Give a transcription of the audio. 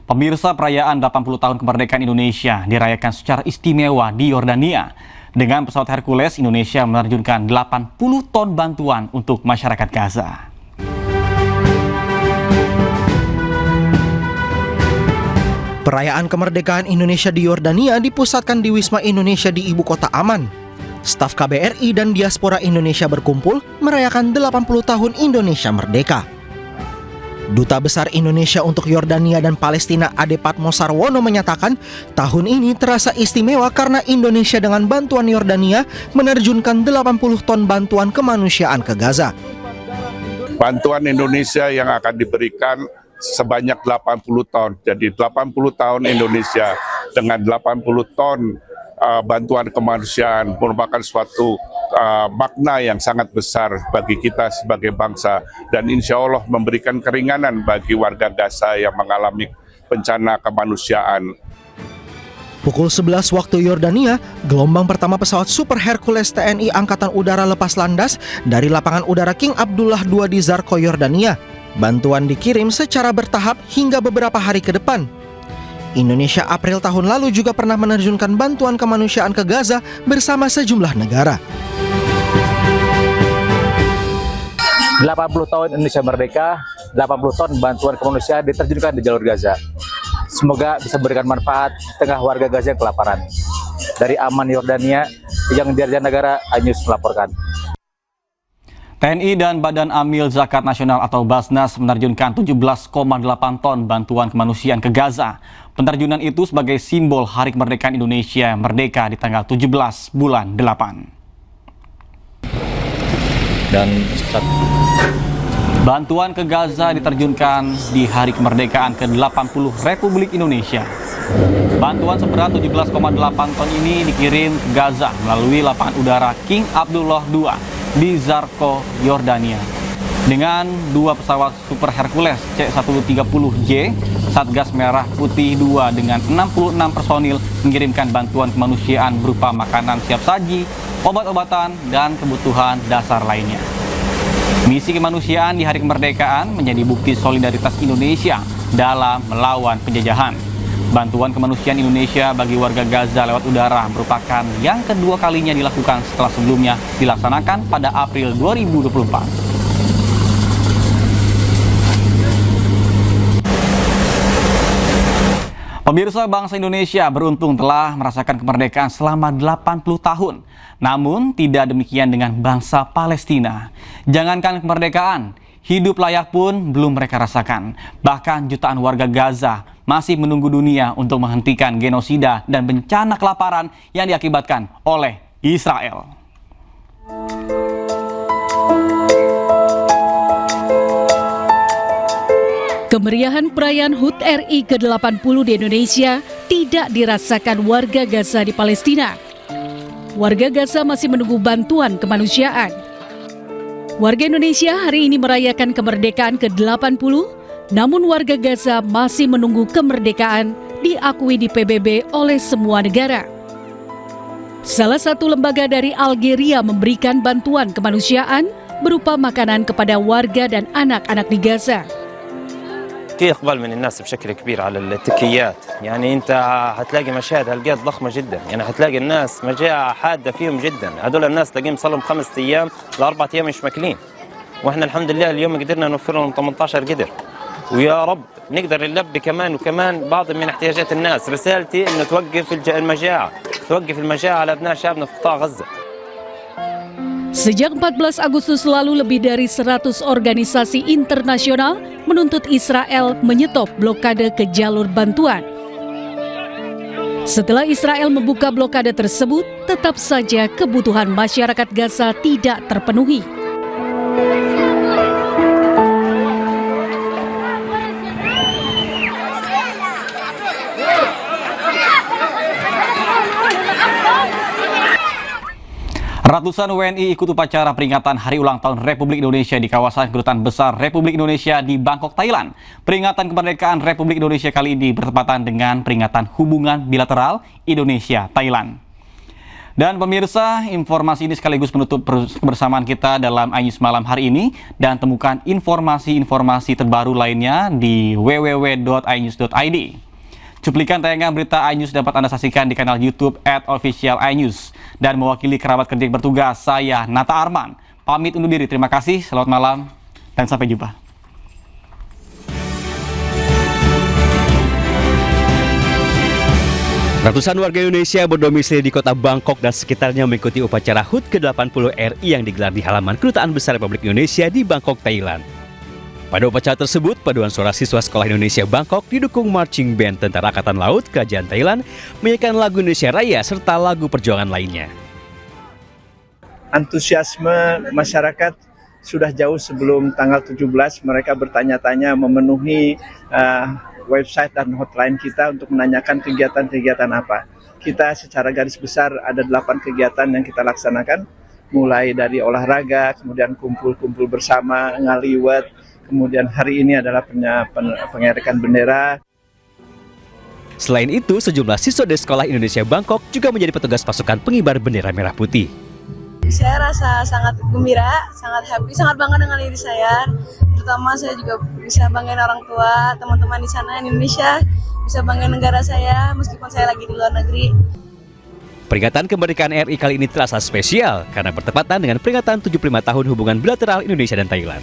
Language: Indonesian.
Pemirsa, perayaan 80 tahun kemerdekaan Indonesia dirayakan secara istimewa di Yordania. Dengan pesawat Hercules, Indonesia menerjunkan 80 ton bantuan untuk masyarakat Gaza. Perayaan kemerdekaan Indonesia di Yordania dipusatkan di Wisma Indonesia di Ibu Kota Amman. Staf KBRI dan diaspora Indonesia berkumpul merayakan 80 tahun Indonesia merdeka. Duta Besar Indonesia untuk Yordania dan Palestina Ade Patmo Sarwono menyatakan tahun ini terasa istimewa karena Indonesia dengan bantuan Yordania menerjunkan 80 ton bantuan kemanusiaan ke Gaza. Bantuan Indonesia yang akan diberikan sebanyak 80 ton. Jadi 80 tahun Indonesia dengan 80 ton bantuan kemanusiaan merupakan suatu makna yang sangat besar bagi kita sebagai bangsa, dan insya Allah memberikan keringanan bagi warga Gaza yang mengalami bencana kemanusiaan. Pukul 11 waktu Yordania, gelombang pertama pesawat Super Hercules TNI Angkatan Udara lepas landas dari lapangan udara King Abdullah II di Zarko, Yordania. Bantuan dikirim secara bertahap hingga beberapa hari ke depan. Indonesia April tahun lalu juga pernah menerjunkan bantuan kemanusiaan ke Gaza bersama sejumlah negara. 80 tahun Indonesia merdeka, 80 ton bantuan kemanusiaan diterjunkan di jalur Gaza. Semoga bisa memberikan manfaat tengah warga Gaza yang kelaparan. Dari Amman, Yordania, yang Dirjen Negara, Anyus melaporkan. TNI dan Badan Amil Zakat Nasional atau Basnas menerjunkan 17,8 ton bantuan kemanusiaan ke Gaza. Penerjunan itu sebagai simbol Hari Kemerdekaan Indonesia merdeka di tanggal 17 bulan 8. Bantuan ke Gaza diterjunkan di Hari Kemerdekaan ke-80 Republik Indonesia. Bantuan seberat 17,8 ton ini dikirim ke Gaza melalui lapangan udara King Abdullah II di Zarko, Yordania. Dengan dua pesawat Super Hercules C-130J, Satgas Merah Putih II dengan 66 personil mengirimkan bantuan kemanusiaan berupa makanan siap saji, obat-obatan, dan kebutuhan dasar lainnya. Misi kemanusiaan di Hari Kemerdekaan menjadi bukti solidaritas Indonesia dalam melawan penjajahan. Bantuan kemanusiaan Indonesia bagi warga Gaza lewat udara merupakan yang kedua kalinya dilakukan setelah sebelumnya dilaksanakan pada April 2024. Pemirsa, bangsa Indonesia beruntung telah merasakan kemerdekaan selama 80 tahun. Namun tidak demikian dengan bangsa Palestina. Jangankan kemerdekaan, hidup layak pun belum mereka rasakan. Bahkan jutaan warga Gaza masih menunggu dunia untuk menghentikan genosida dan bencana kelaparan yang diakibatkan oleh Israel. Kemeriahan perayaan HUT RI ke-80 di Indonesia tidak dirasakan warga Gaza di Palestina. Warga Gaza masih menunggu bantuan kemanusiaan. Warga Indonesia hari ini merayakan kemerdekaan ke-80, namun warga Gaza masih menunggu kemerdekaan diakui di PBB oleh semua negara. Salah satu lembaga dari Algeria memberikan bantuan kemanusiaan berupa makanan kepada warga dan anak-anak di Gaza. في إقبال من الناس بشكل كبير على التكيات، يعني أنت هتلاقي مشاهد هالقد ضخمة جدا، يعني هتلاقي الناس مجاعة حادة فيهم جدا، هدول الناس تلاقيهم صار لهم 5 أيام ل4 أيام مش ماكلين، وإحنا الحمد لله اليوم قدرنا نوفر لهم 18 قدر، ويا رب نقدر نلبي كمان بعض من احتياجات الناس. رسالتي إنه توقف المجاعة، توقف المجاعة على أبناء شعبنا في قطاع غزة. Sejak 14 Agustus lalu, lebih dari 100 organisasi internasional menuntut Israel menyetop blokade ke jalur bantuan. Setelah Israel membuka blokade tersebut, tetap saja kebutuhan masyarakat Gaza tidak terpenuhi. Ratusan WNI ikut upacara peringatan Hari Ulang Tahun Republik Indonesia di kawasan Kedutaan Besar Republik Indonesia di Bangkok, Thailand. Peringatan kemerdekaan Republik Indonesia kali ini bertepatan dengan peringatan hubungan bilateral Indonesia-Thailand. Dan pemirsa, informasi ini sekaligus menutup kebersamaan kita dalam iNews malam hari ini. Dan temukan informasi-informasi terbaru lainnya di www.inews.id. Cuplikan tayangan berita iNews dapat Anda saksikan di kanal YouTube @officialinews. Dan mewakili kerabat kerja yang bertugas, saya Nata Arman. Pamit undur diri, terima kasih, selamat malam, dan sampai jumpa. Ratusan warga Indonesia berdomisili di kota Bangkok dan sekitarnya mengikuti upacara HUT ke-80 RI yang digelar di halaman Kedutaan Besar Republik Indonesia di Bangkok, Thailand. Pada upacara tersebut, paduan suara siswa Sekolah Indonesia Bangkok didukung marching band Tentara Angkatan Laut Kerajaan Thailand, menyanyikan lagu Indonesia Raya serta lagu perjuangan lainnya. Antusiasme masyarakat sudah jauh sebelum tanggal 17, mereka bertanya-tanya memenuhi website dan hotline kita untuk menanyakan kegiatan-kegiatan apa. Kita secara garis besar ada 8 kegiatan yang kita laksanakan, mulai dari olahraga, kemudian kumpul-kumpul bersama, ngaliwet, kemudian hari ini adalah pengerekan bendera. Selain itu, sejumlah siswa dari Sekolah Indonesia Bangkok juga menjadi petugas pasukan pengibar bendera merah putih. Saya rasa sangat gembira, sangat happy, sangat bangga dengan diri saya. Terutama saya juga bisa banggain orang tua, teman-teman di sana di Indonesia, bisa banggain negara saya meskipun saya lagi di luar negeri. Peringatan kemerdekaan RI kali ini terasa spesial karena bertepatan dengan peringatan 75 tahun hubungan bilateral Indonesia dan Thailand.